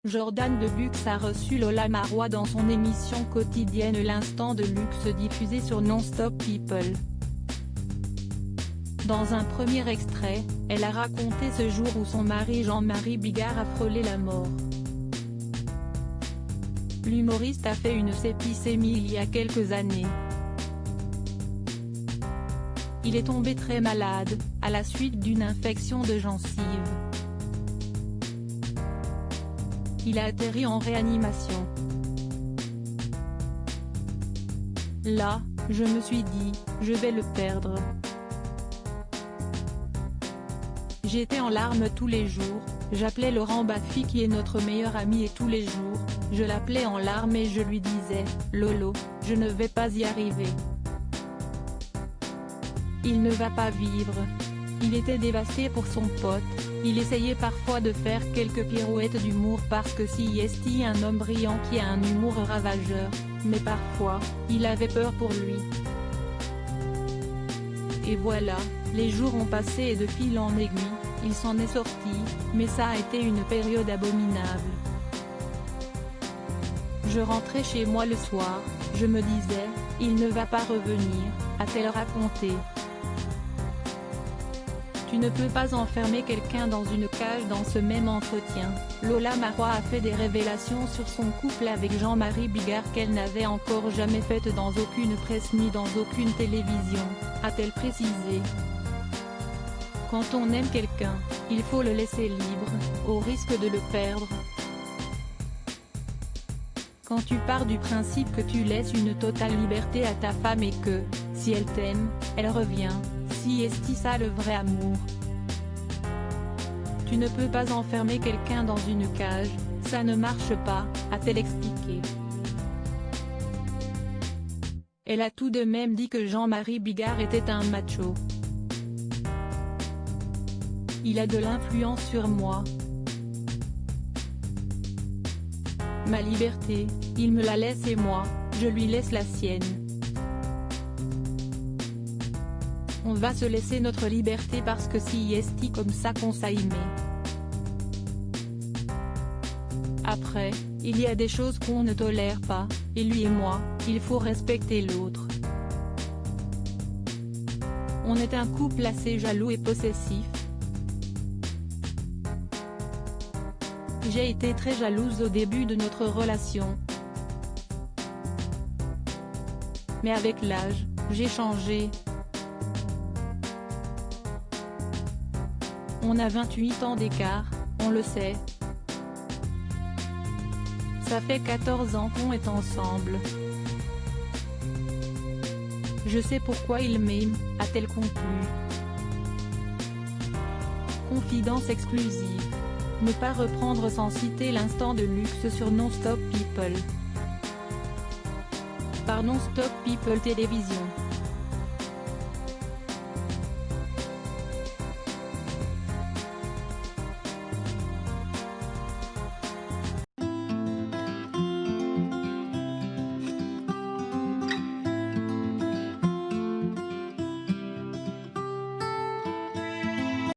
Jordan Deluxe a reçu Lola Marois dans son émission quotidienne L'Instant de Luxe diffusée sur Non-Stop People. Dans un premier extrait, elle a raconté ce jour où son mari Jean-Marie Bigard a frôlé la mort. L'humoriste a fait une septicémie il y a quelques années. Il est tombé très malade, à la suite d'une infection de gencive. Il a atterri en réanimation. Là, je me suis dit, je vais le perdre. J'étais en larmes tous les jours, j'appelais Laurent Baffy qui est notre meilleur ami et tous les jours, je l'appelais en larmes et je lui disais, Lolo, je ne vais pas y arriver. Il ne va pas vivre. Il était dévasté pour son pote, il essayait parfois de faire quelques pirouettes d'humour parce que CST est un homme brillant qui a un humour ravageur, mais parfois, il avait peur pour lui. Et voilà, les jours ont passé et de fil en aiguille, il s'en est sorti, mais ça a été une période abominable. Je rentrais chez moi le soir, je me disais, il ne va pas revenir, a-t-elle raconté. Tu ne peux pas enfermer quelqu'un dans une cage. Dans ce même entretien, Lola Marois a fait des révélations sur son couple avec Jean-Marie Bigard qu'elle n'avait encore jamais faites dans aucune presse ni dans aucune télévision, a-t-elle précisé. Quand on aime quelqu'un, il faut le laisser libre, au risque de le perdre. Quand tu pars du principe que tu laisses une totale liberté à ta femme et que, si elle t'aime, elle revient, si est-ce ça le vrai amour. Tu ne peux pas enfermer quelqu'un dans une cage, ça ne marche pas, a-t-elle expliqué. Elle a tout de même dit que Jean-Marie Bigard était un macho. Il a de l'influence sur moi. Ma liberté, il me la laisse et moi, je lui laisse la sienne. On va se laisser notre liberté parce que si est comme ça qu'on s'aime. Après, il y a des choses qu'on ne tolère pas, et lui et moi, il faut respecter l'autre. On est un couple assez jaloux et possessif. J'ai été très jalouse au début de notre relation. Mais avec l'âge, j'ai changé. On a 28 ans d'écart, on le sait. Ça fait 14 ans qu'on est ensemble. Je sais pourquoi il m'aime, a-t-elle conclu. Confidence exclusive. Ne pas reprendre sans citer l'instant de luxe sur Non-Stop People. Par Non-Stop People Télévision.